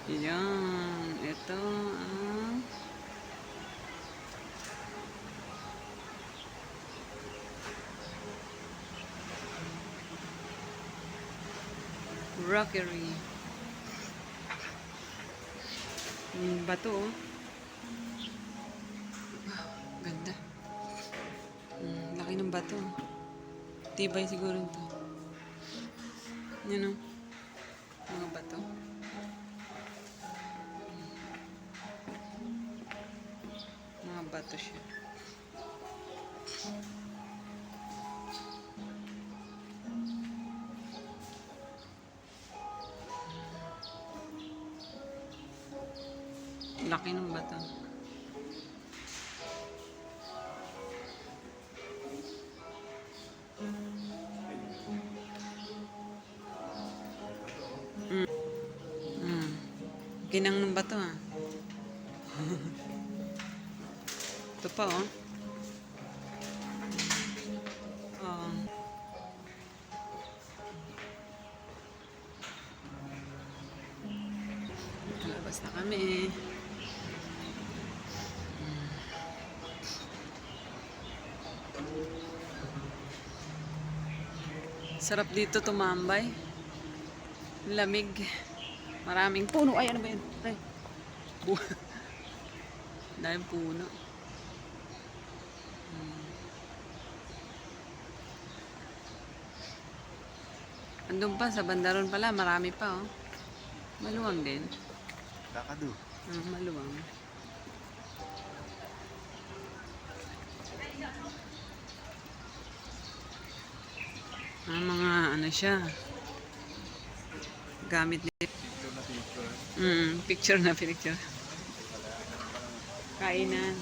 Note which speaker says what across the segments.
Speaker 1: Yan. Ito ang rockery. Bato, oh. Wow, ganda. Laki ng bato. Tibay siguro ito. Yan, oh. Mga bato. Mga bato siya. Laki ng bato. Ginang ng bato, ah. Ito pa, oh. Oh. Labas na kami. Sarap dito tumambay. Lamig. Maraming puno. Ay, ano ba yun? Ay. Dahil puno. Andun pa, sa bandaron pala, marami pa, oh. Maluwang din.
Speaker 2: Kakadu.
Speaker 1: Maluwang. Mga ano siya. Gamit niya. Picture na picture. Kainan.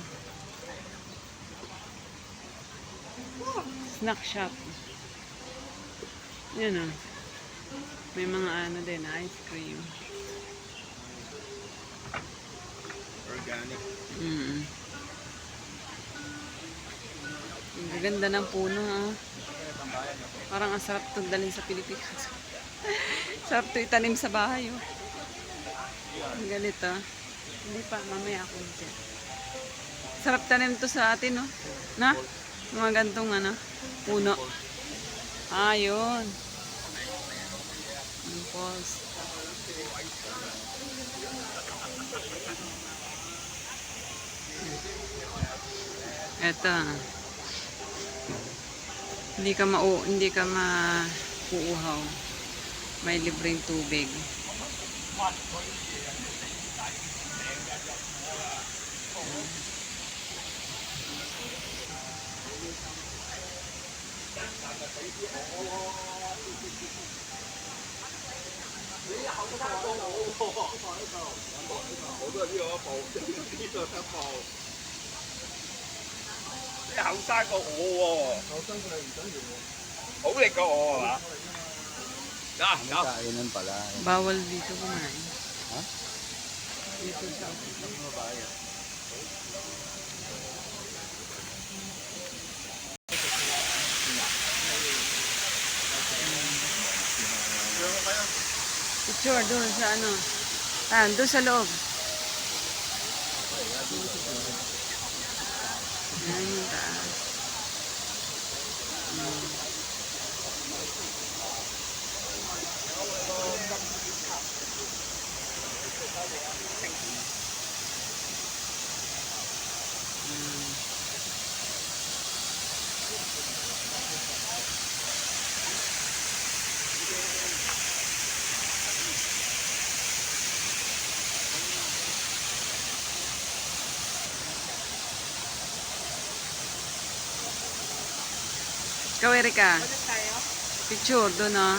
Speaker 1: Snack shop. Yan, oh. May mga ano din, ice cream.
Speaker 2: Organic.
Speaker 1: Ang ganda ng puno, ha. Parang ang sarap itong dalhin sa Pilipinas. Sarap ito itanim sa bahay, oh. Ang ganito. Hindi pa, mamaya ako dito. Sarap tanim to sa atin, oh. Na? Mga gantong ano, puno. Yun. Ang falls. Eto. Hindi ka mauuhaw. May libreng tubig.
Speaker 2: 後生過我喎，好力過我係嘛？Kainan pala.
Speaker 1: Bawal dito kumain.
Speaker 2: Ha?
Speaker 1: Dito sa picture doon sa ano. Doon sa loob. Ayan yung taas. Ikaw, Erika. Picture doon, oh.